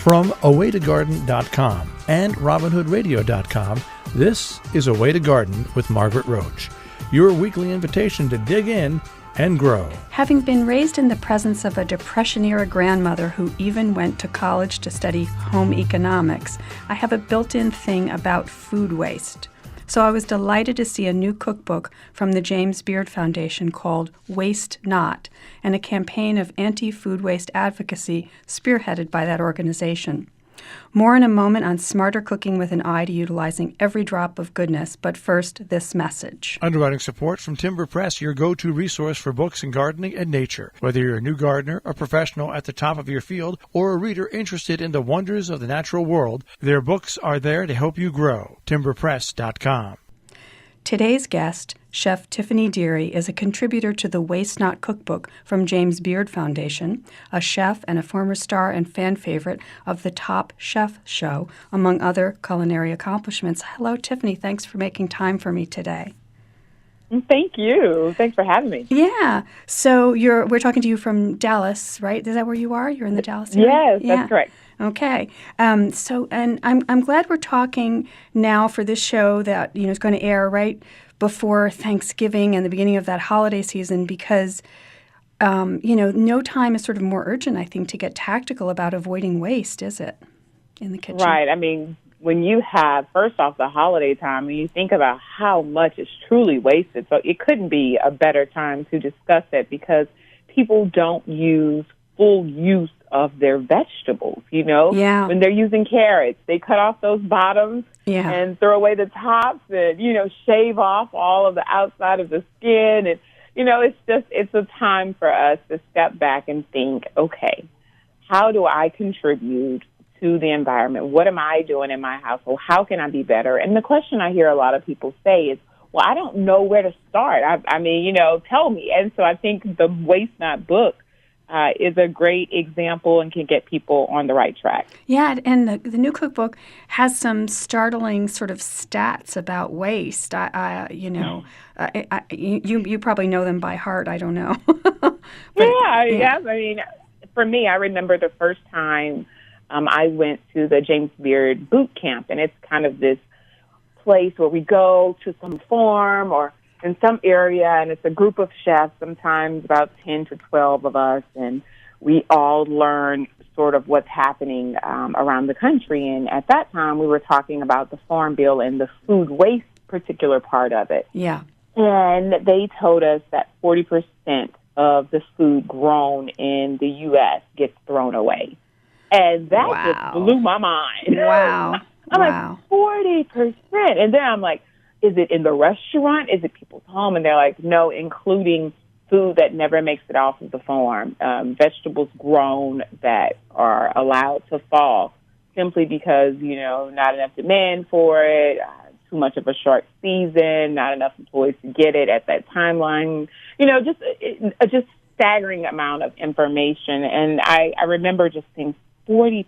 From awaytogarden.com and robinhoodradio.com, this is A Way to Garden with Margaret Roach, your weekly invitation to dig in and grow. Having been raised in the presence of a Depression-era grandmother who even went to college to study home economics, I have a built-in thing about food waste. So I was delighted to see a new cookbook from the James Beard Foundation called Waste Not, and a campaign of anti-food waste advocacy spearheaded by that organization. More in a moment on smarter cooking with an eye to utilizing every drop of goodness, but first, this message. Underwriting support from Timber Press, your go-to resource for books in gardening and nature. Whether you're a new gardener, a professional at the top of your field, or a reader interested in the wonders of the natural world, their books are there to help you grow. timberpress.com. Today's guest, Chef Tiffany Deary, is a contributor to the Waste Not cookbook from James Beard Foundation, a chef and a former star and fan favorite of the Top Chef show, among other culinary accomplishments. Hello, Tiffany. Thanks for making time for me today. Thank you. Thanks for having me. Yeah. So we're talking to you from Dallas, right? Is that where you are? You're in the Dallas area? Yes, that's correct. Okay. And I'm glad we're talking now for this show that is going to air right before Thanksgiving and the beginning of that holiday season, because no time is sort of more urgent, I think, to get tactical about avoiding waste, is it, in the kitchen? Right. I mean, when you have, first off, the holiday time, and you think about how much is truly wasted, so it couldn't be a better time to discuss it, because people don't use full use of their vegetables, Yeah. When they're using carrots, they cut off those bottoms and throw away the tops and, shave off all of the outside of the skin. And, it's a time for us to step back and think, okay, how do I contribute to the environment? What am I doing in my household? How can I be better? And the question I hear a lot of people say is, well, I don't know where to start. I mean, tell me. And so I think the Waste Not book is a great example and can get people on the right track. Yeah, and the new cookbook has some startling sort of stats about waste. You probably know them by heart. I don't know. Yeah. I mean, for me, I remember the first time I went to the James Beard boot camp, and it's kind of this place where we go to some farm or in some area, and it's a group of chefs, sometimes about 10 to 12 of us, and we all learn sort of what's happening around the country. And at that time, we were talking about the Farm Bill and the food waste particular part of it. Yeah. And they told us that 40% of the food grown in the U.S. gets thrown away. And that just blew my mind. Wow. I'm like, 40%. And then I'm like, is it in the restaurant? Is it people's home? And they're like, no, including food that never makes it off of the farm, vegetables grown that are allowed to fall simply because, not enough demand for it, too much of a short season, not enough employees to get it at that timeline, just staggering amount of information. And I remember just saying 40%.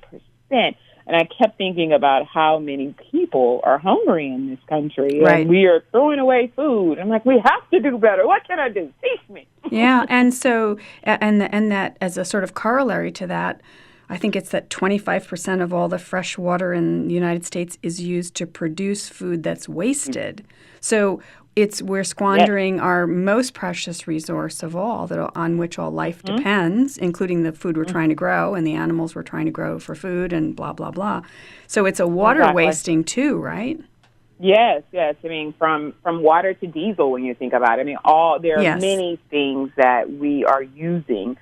And I kept thinking about how many people are hungry in this country. Right. And we are throwing away food. I'm like, we have to do better. What can I do? Teach me. Yeah, and so, and that as a sort of corollary to that, I think it's that 25% of all the fresh water in the United States is used to produce food that's wasted. So we're squandering our most precious resource of all, on which all life depends, including the food we're trying to grow and the animals we're trying to grow for food and blah, blah, blah. So it's a water wasting too, right? Yes. I mean, from water to diesel, when you think about it. I mean, there are many things that we are using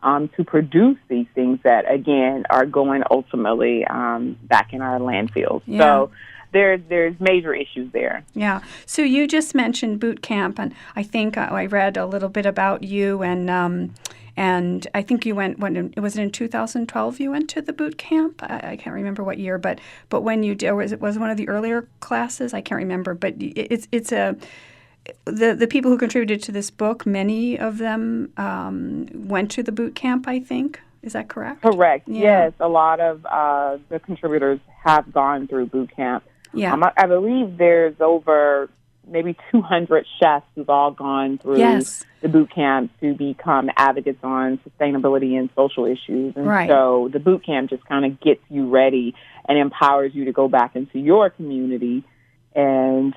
to produce these things that, again, are going ultimately back in our landfills. Yeah. So there's major issues there. Yeah. So you just mentioned boot camp, and I think I read a little bit about you, and I think you went. Was it in 2012 you went to the boot camp? I can't remember what year, but when you did, was it one of the earlier classes? I can't remember, but it's the people who contributed to this book. Many of them went to the boot camp, I think. Is that correct? Correct. Yeah. Yes, a lot of the contributors have gone through boot camp. Yeah. I believe there's over maybe 200 chefs who've all gone through Yes. the boot camp to become advocates on sustainability and social issues. And Right. so the boot camp just kind of gets you ready and empowers you to go back into your community and,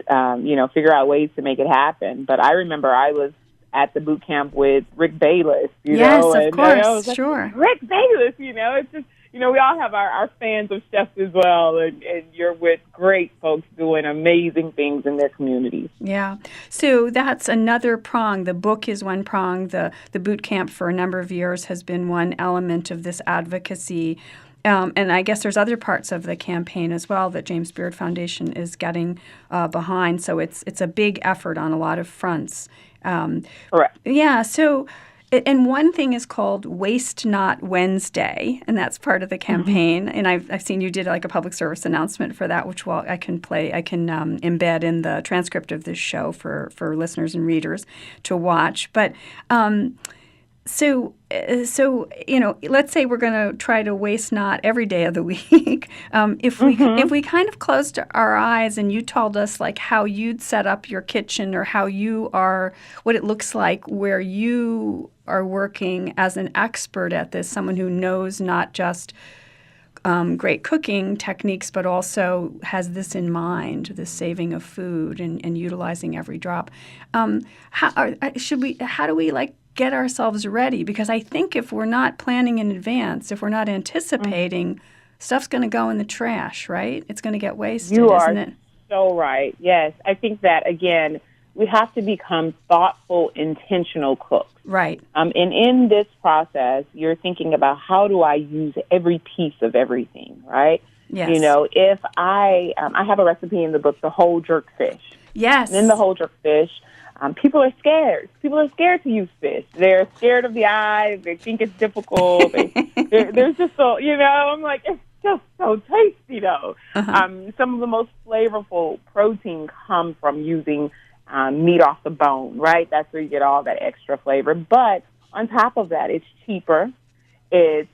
figure out ways to make it happen. But I remember I was at the boot camp with Rick Bayless, Yes, know, of and course, I was like, sure. Rick Bayless, it's just, we all have our fans of chefs as well, and you're with great folks doing amazing things in their communities. Yeah. So that's another prong. The book is one prong. The boot camp for a number of years has been one element of this advocacy. And I guess there's other parts of the campaign as well that James Beard Foundation is getting behind. So it's a big effort on a lot of fronts. Correct. Yeah. So, and one thing is called Waste Not Wednesday, and that's part of the campaign. And I've seen you did like a public service announcement for that, which I can embed in the transcript of this show for listeners and readers to watch. But So, let's say we're going to try to waste not every day of the week. If we kind of closed our eyes and you told us like how you'd set up your kitchen or what it looks like where you are working as an expert at this, someone who knows not just great cooking techniques, but also has this in mind, the saving of food and utilizing every drop. How do we get ourselves ready? Because I think if we're not planning in advance, if we're not anticipating, stuff's going to go in the trash, right? It's going to get wasted, isn't it? So right. Yes. I think that, again, we have to become thoughtful, intentional cooks. Right. And in this process, you're thinking about how do I use every piece of everything, right? Yes. If I have a recipe in the book, the whole jerk fish. Yes. And in the whole jerk fish, people are scared. People are scared to use fish. They're scared of the eyes. They think it's difficult. There's just so, I'm like, it's just so tasty, though. Some of the most flavorful protein come from using meat off the bone, right? That's where you get all that extra flavor. But on top of that, it's cheaper. It's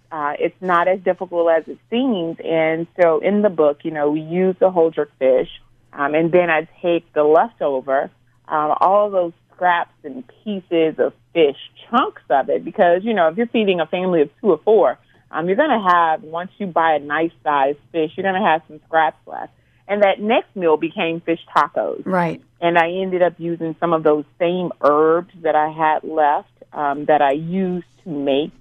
not as difficult as it seems. And so in the book, we use the whole jerk fish, and then I take the leftover, all of those scraps and pieces of fish, chunks of it, because, if you're feeding a family of 2 or 4, you're going to have, once you buy a nice-sized fish, you're going to have some scraps left. And that next meal became fish tacos. Right. And I ended up using some of those same herbs that I had left that I used to make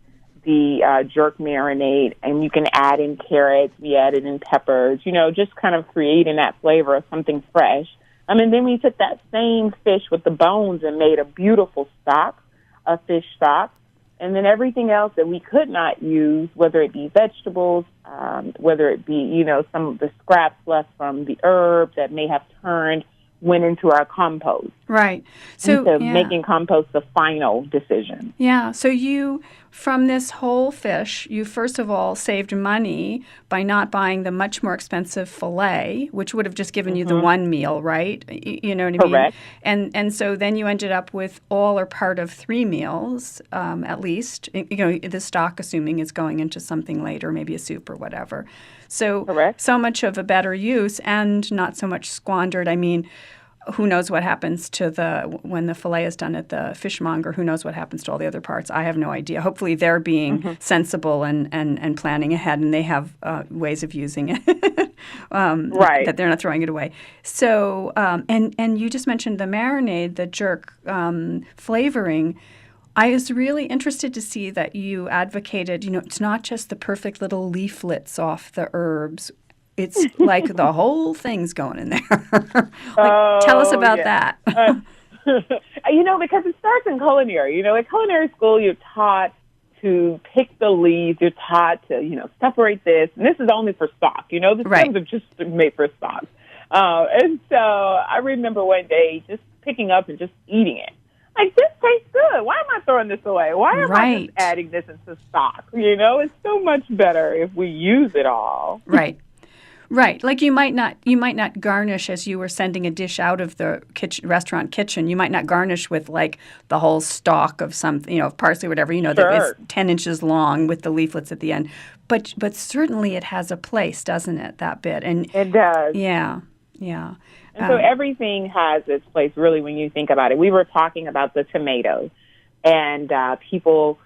the jerk marinade. And you can add in carrots, we added in peppers, just kind of creating that flavor of something fresh. And then we took that same fish with the bones and made a beautiful stock, a fish stock. And then everything else that we could not use, whether it be vegetables, whether it be, some of the scraps left from the herbs that may have turned, went into our compost. Right. So making compost the final decision. Yeah. So you, from this whole fish, you first of all saved money by not buying the much more expensive fillet, which would have just given you the one meal, right? You know what I mean? Correct. And so then you ended up with all or part of 3 meals, at least. The stock, assuming is going into something later, maybe a soup or whatever. So Correct. So much of a better use and not so much squandered. I mean, who knows what happens when the fillet is done at the fishmonger? Who knows what happens to all the other parts? I have no idea. Hopefully they're being sensible and planning ahead, and they have ways of using it. Right. That they're not throwing it away. So, and you just mentioned the marinade, the jerk flavoring. I was really interested to see that you advocated, it's not just the perfect little leaflets off the herbs. It's like the whole thing's going in there. Tell us about that. Because it starts in culinary. At culinary school, you're taught to pick the leaves. You're taught to, separate this. And this is only for stock. The stems are just made for stock. And so I remember one day just picking up and just eating it. Like, this tastes good. Why am I throwing this away? Why am I just adding this into stock? It's so much better if we use it all. Right. Right. Like you might not garnish as you were sending a dish out of the restaurant kitchen. You might not garnish with like the whole stalk of something, of parsley or whatever, that is 10 inches long with the leaflets at the end. But certainly it has a place, doesn't it, that bit? And it does. Yeah. Yeah. And so everything has its place, really, when you think about it. We were talking about the tomatoes, and people,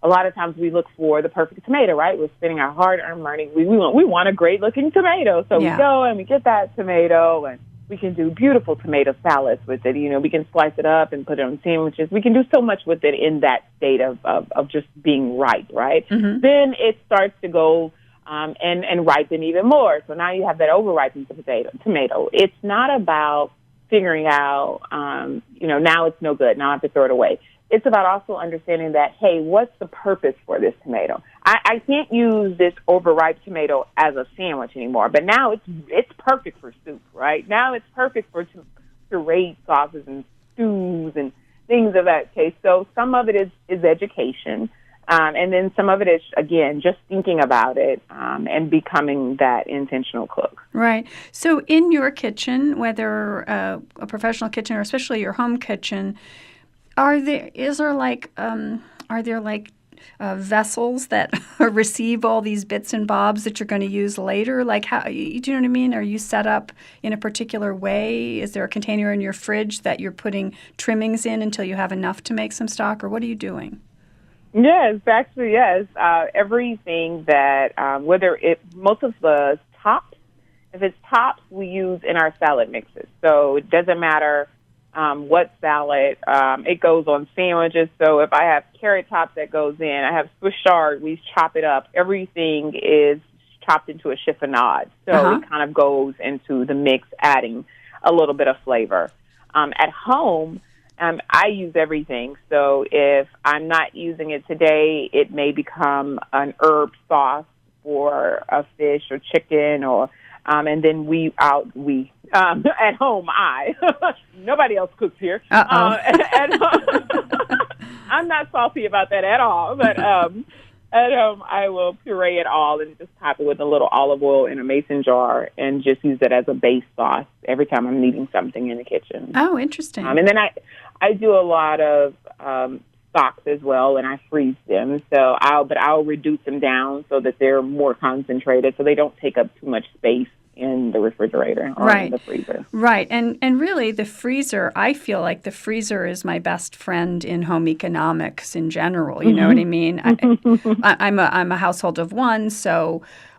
a lot of times we look for the perfect tomato, right? We're spending our hard-earned money. We want a great-looking tomato. So we go and we get that tomato, and we can do beautiful tomato salads with it. You know, we can slice it up and put it on sandwiches. We can do so much with it in that state of just being ripe, right? Mm-hmm. Then it starts to go and ripen even more. So now you have that overripened tomato. It's not about figuring out, now it's no good. Now I have to throw it away. It's about also understanding that, hey, what's the purpose for this tomato? I can't use this overripe tomato as a sandwich anymore, but now it's perfect for soup, right? Now it's perfect for pureed sauces and stews and things of that case. So some of it is education, and then some of it is, again, just thinking about it and becoming that intentional cook. Right. So in your kitchen, whether a professional kitchen or especially your home kitchen, are there vessels that receive all these bits and bobs that you're going to use later? Like, how, do you know what I mean? Are you set up in a particular way? Is there a container in your fridge that you're putting trimmings in until you have enough to make some stock, or what are you doing? Yes, actually, yes. Everything that, most of the tops, if it's tops, we use in our salad mixes. So it doesn't matter what salad, it goes on sandwiches. So if I have carrot tops that goes in, I have Swiss chard, we chop it up. Everything is chopped into a chiffonade. So it kind of goes into the mix, adding a little bit of flavor. At home, I use everything. So if I'm not using it today, it may become an herb sauce for a fish or chicken, or and then at home, nobody else cooks here. At home, I'm not salty about that at all, but at home I will puree it all and just top it with a little olive oil in a mason jar and just use it as a base sauce every time I'm needing something in the kitchen. Oh, interesting. And then I do a lot of stocks as well, and I freeze them. So I'll reduce them down so that they're more concentrated, so they don't take up too much space in the refrigerator or in the freezer. Right. And really the freezer, I feel like the freezer is my best friend in home economics in general. You know what I mean? I'm a household of one,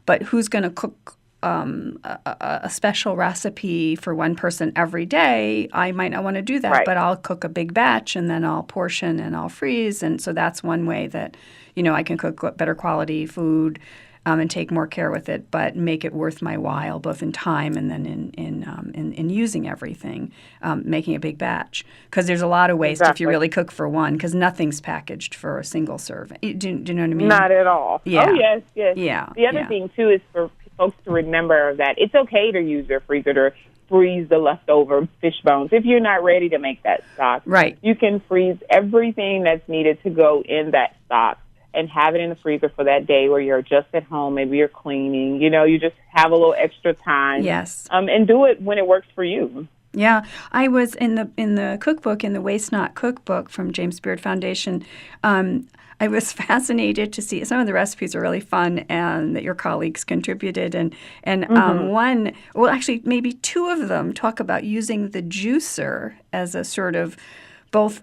but who's going to cook a special recipe for one person every day? I might not want to do that, but I'll cook a big batch and then I'll portion and I'll freeze. And so that's one way that, I can cook better quality food and take more care with it, but make it worth my while, both in time and then in using everything, making a big batch. Because there's a lot of waste if you really cook for one, because nothing's packaged for a single serving. Do you know what I mean? Not at all. Yeah. Oh, yes. Yeah. The other thing, too, is for folks to remember that it's okay to use your freezer to freeze the leftover fish bones. If you're not ready to make that stock, you can freeze everything that's needed to go in that stock and have it in the freezer for that day where you're just at home, maybe you're cleaning, you just have a little extra time. Yes. And do it when it works for you. Yeah. I was in the cookbook, in the Waste Not cookbook from James Beard Foundation, I was fascinated to see some of the recipes are really fun and that your colleagues contributed. And one, well, actually maybe two of them talk about using the juicer as a sort of both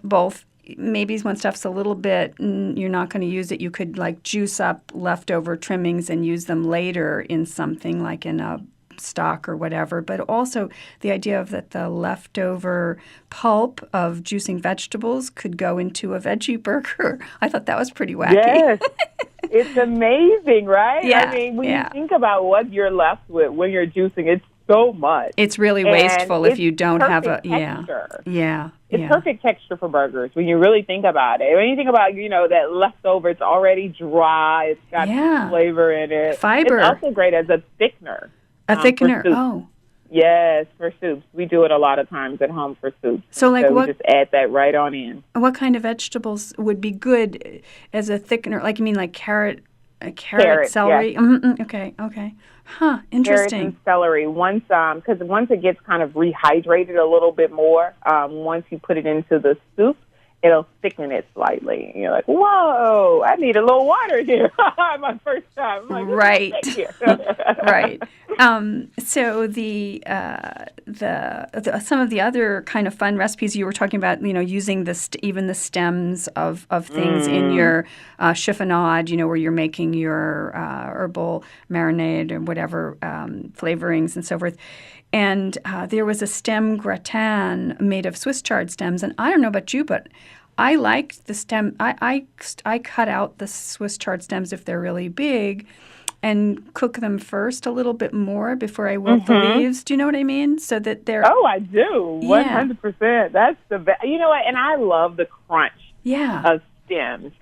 maybe when stuff's a little bit, you're not going to use it, you could like juice up leftover trimmings and use them later in something like in a stock or whatever. But also the idea of that the leftover pulp of juicing vegetables could go into a veggie burger. I thought that was pretty wacky. Yes. It's amazing, right? Yeah. I mean, when you think about what you're left with when you're juicing, it's so much. It's really wasteful if you don't have a texture. It's perfect texture for burgers when you really think about it. When you think about, that leftover, it's already dry. It's got flavor in it. Fiber. It's also great as a thickener. A thickener. Oh. Yes, for soups. We do it a lot of times at home for soups. So what? We just add that right on in. What kind of vegetables would be good as a thickener? Like, you mean like carrot, celery? Yes. Okay. Huh, interesting. Carrots and celery. Because once it gets kind of rehydrated a little bit more, once you put it into the soup, it'll thicken it slightly. And you're like, whoa, I need a little water here. My first time. I'm like, right. Here. Right. So the some of the other kind of fun recipes you were talking about, using even the stems of things in your chiffonade, where you're making your herbal marinade or whatever flavorings and so forth. And there was a stem gratin made of Swiss chard stems, and I don't know about you, but I liked the stem. I cut out the Swiss chard stems if they're really big, and cook them first a little bit more before I wilt the leaves. Do you know what I mean? So that they're... Oh, I do. 100%. That's the best. You know what? And I love the crunch of stems.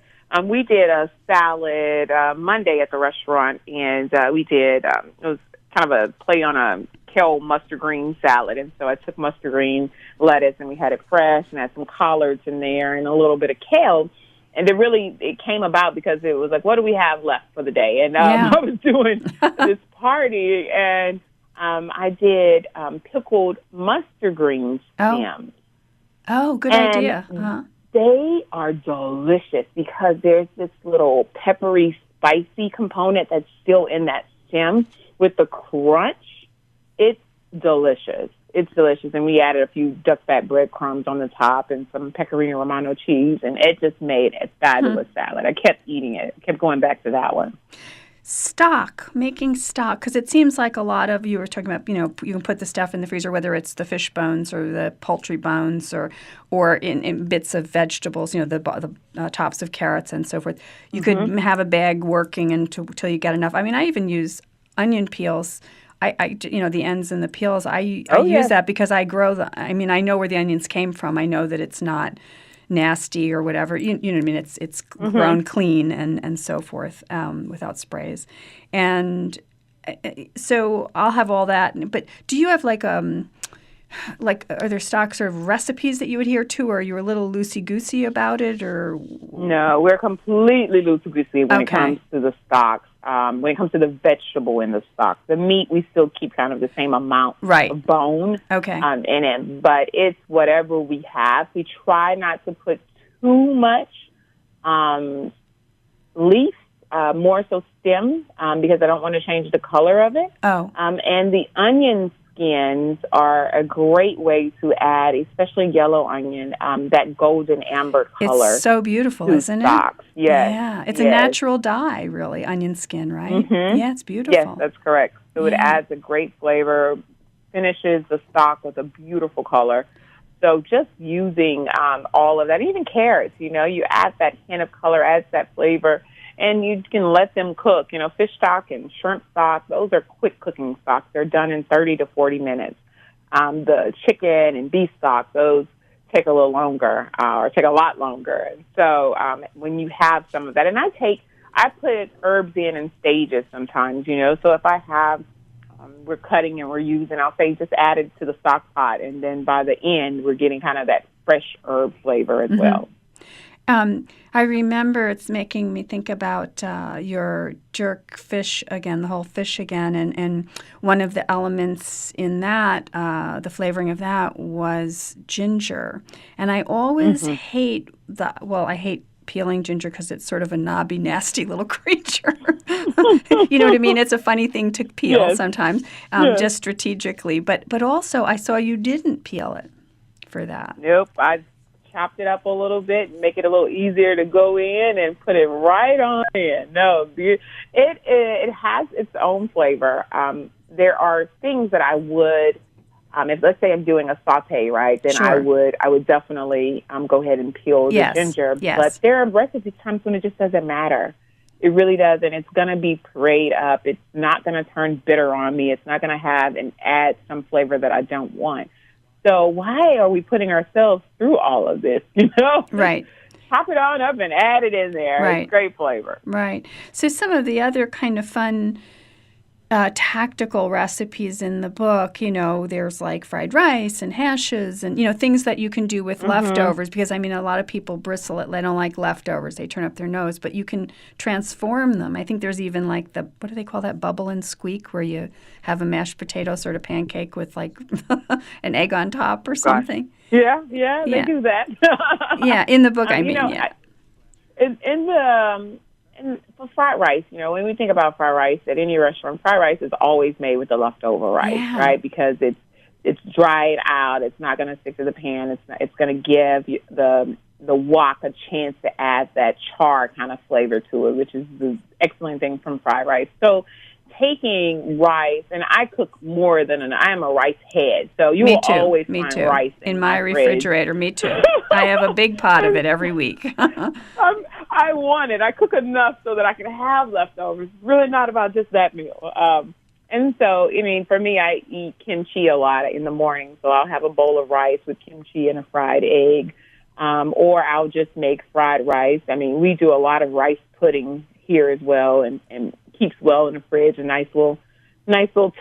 We did a salad Monday at the restaurant, and we did, it was kind of a play on a kale mustard green salad. And so I took mustard green lettuce, and we had it fresh, and had some collards in there and a little bit of kale. And it came about because it was like, what do we have left for the day? And I was doing this party, and I did pickled mustard green stems. Oh, good idea. Uh-huh. They are delicious because there's this little peppery, spicy component that's still in that stem with the crunch. It's delicious. It's delicious. And we added a few duck fat breadcrumbs on the top and some pecorino romano cheese, and it just made a fabulous salad. I kept eating it. I kept going back to that one. Making stock, because it seems like a lot of, you were talking about, you can put the stuff in the freezer, whether it's the fish bones or the poultry bones or in bits of vegetables, the tops of carrots and so forth. You could have a bag working until you get enough. I mean, I even use onion peels. The ends and the peels, I use that because I grow them. I mean, I know where the onions came from. I know that it's not nasty or whatever. You know what I mean? It's grown clean and so forth without sprays. And so I'll have all that. But do you have are there stock sort of recipes that you adhere to, or are you a little loosey-goosey about it? Or no, we're completely loosey-goosey when it comes to the stocks. When it comes to the vegetable in the stock, the meat, we still keep kind of the same amount of bone in it, but it's whatever we have. We try not to put too much leaf, more so stem, because I don't want to change the color of it. And the onion skins are a great way to add, especially yellow onion, that golden amber color. It's so beautiful, isn't stocks. it? Yes. Yeah, it's a natural dye, really, onion skin, right? Yeah, it's beautiful. Yes, that's correct. So it adds a great flavor, finishes the stock with a beautiful color. So just using all of that, even carrots, you add that hint of color, adds that flavor. And you can let them cook. Fish stock and shrimp stock, those are quick cooking stocks. They're done in 30 to 40 minutes. The chicken and beef stock, those take a little longer or take a lot longer. And so when you have some of that, and I put herbs in stages sometimes, So if I have, we're cutting and we're using, I'll say just add it to the stock pot. And then by the end, we're getting kind of that fresh herb flavor as well. I remember it's making me think about your jerk fish again, the whole fish again, and one of the elements in that, the flavoring of that was ginger. And I always hate I hate peeling ginger because it's sort of a knobby, nasty little creature. You know what I mean? It's a funny thing to peel sometimes, just strategically. But also, I saw you didn't peel it for that. Nope, I chopped it up a little bit and make it a little easier to go in and put it right on in. No, it has its own flavor. There are things that I would, if let's say I'm doing a saute, right, then I would definitely go ahead and peel the ginger. But there are recipe times when it just doesn't matter. It really doesn't. It's going to be pureed up. It's not going to turn bitter on me. It's not going to have and add some flavor that I don't want. So why are we putting ourselves through all of this, Right. Chop it on up and add it in there. Right. It's great flavor. Right. So some of the other kind of fun tactical recipes in the book. You know, there's like fried rice and hashes and, you know, things that you can do with leftovers, because, I mean, a lot of people bristle at, they don't like leftovers. They turn up their nose, but you can transform them. I think there's even like what do they call that, bubble and squeak, where you have a mashed potato sort of pancake with like an egg on top or something. Yeah, they do that. Yeah, in the book, I mean, And for fried rice, you know, when we think about fried rice at any restaurant, fried rice is always made with the leftover rice, right? Because it's dried out. It's not going to stick to the pan. It's going to give the wok a chance to add that char kind of flavor to it, which is the excellent thing from fried rice. So taking rice, and I cook more than I am a rice head, so you will always find rice in my refrigerator. Me too. I have a big pot of it every week. I want it. I cook enough so that I can have leftovers. It's really not about just that meal. And so, I mean, for me, I eat kimchi a lot in the morning, so I'll have a bowl of rice with kimchi and a fried egg, or I'll just make fried rice. I mean, we do a lot of rice pudding here as well, and keeps well in the fridge, a nice little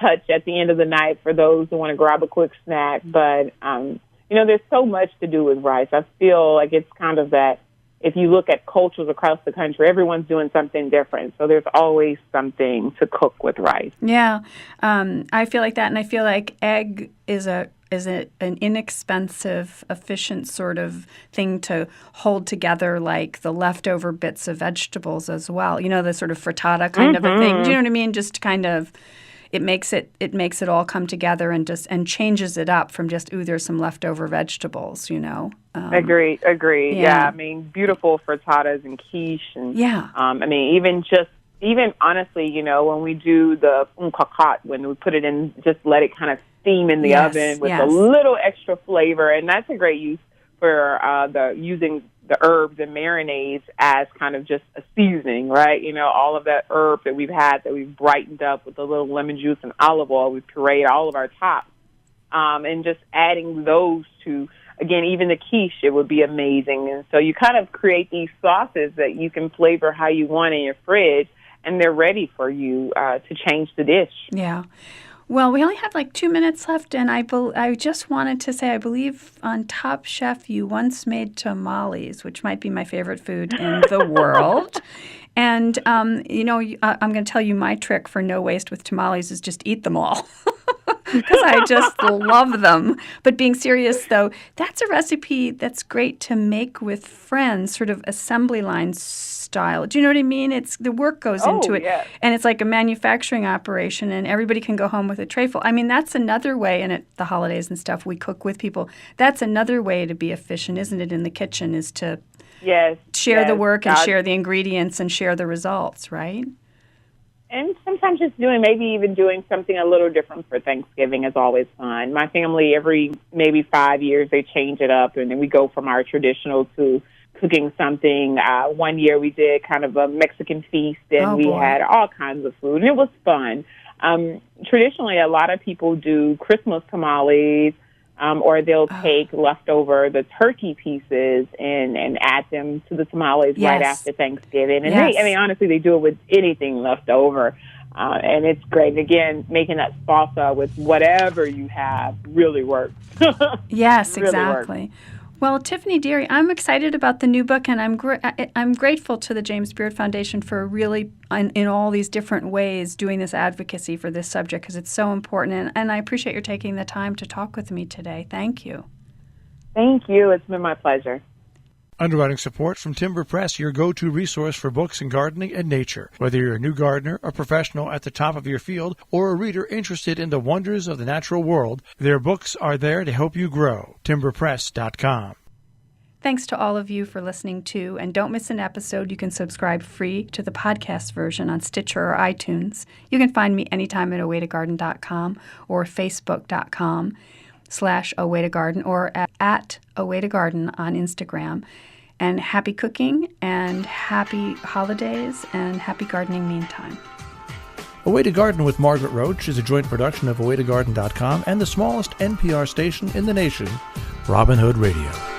touch at the end of the night for those who want to grab a quick snack. But, you know, there's so much to do with rice. I feel like it's kind of that, if you look at cultures across the country, everyone's doing something different. So there's always something to cook with rice. Yeah, I feel like that, and I feel like egg is an inexpensive, efficient sort of thing to hold together, like the leftover bits of vegetables as well. You know, the sort of frittata kind of a thing. Do you know what I mean? Just kind of, it makes it all come together and changes it up from just, there's some leftover vegetables, you know. Agreed. Yeah, I mean, beautiful frittatas and quiche. And, I mean, even honestly, you know, when we do the unkakat, when we put it in, just let it kind of steam in the oven with a little extra flavor, and that's a great use for using the herbs and marinades as kind of just a seasoning, right? You know, all of that herb that we've brightened up with a little lemon juice and olive oil, we've pureed all of our tops, and just adding those to, again, even the quiche, it would be amazing. And so you kind of create these sauces that you can flavor how you want in your fridge, and they're ready for you to change the dish. Yeah. Well, we only have like 2 minutes left, and I just wanted to say, I believe on Top Chef you once made tamales, which might be my favorite food in the world. And, you know, I'm going to tell you my trick for no waste with tamales is just eat them all. Because I just love them. But being serious, though, that's a recipe that's great to make with friends, sort of assembly line style. Do you know what I mean? It's the work goes into it. Yes. And it's like a manufacturing operation, and everybody can go home with a tray full. I mean, that's another way, and at the holidays and stuff, we cook with people. That's another way to be efficient, isn't it, in the kitchen, is to share the work and share the ingredients and share the results, right? And sometimes just doing something a little different for Thanksgiving is always fun. My family, every maybe 5 years, they change it up, and then we go from our traditional to cooking something. One year we did kind of a Mexican feast, and we had all kinds of food, and it was fun. Traditionally, a lot of people do Christmas tamales, or they'll take leftover the turkey pieces and add them to the tamales right after Thanksgiving. And honestly, they do it with anything left over. And it's great. And again, making that salsa with whatever you have really works. Yes, really exactly. Works. Well, Tiffany Deary, I'm excited about the new book, and I'm grateful to the James Beard Foundation for really, in all these different ways, doing this advocacy for this subject, because it's so important. And I appreciate your taking the time to talk with me today. Thank you. Thank you. It's been my pleasure. Underwriting support from Timber Press, your go-to resource for books in gardening and nature. Whether you're a new gardener, a professional at the top of your field, or a reader interested in the wonders of the natural world, their books are there to help you grow. timberpress.com. Thanks to all of you for listening to, and don't miss an episode. You can subscribe free to the podcast version on Stitcher or iTunes. You can find me anytime at awaytogarden.com or facebook.com/awaytogarden or at awaytogarden on Instagram. And happy cooking and happy holidays and happy gardening meantime. A Way to Garden with Margaret Roach is a joint production of awaytogarden.com and the smallest NPR station in the nation, Robin Hood Radio.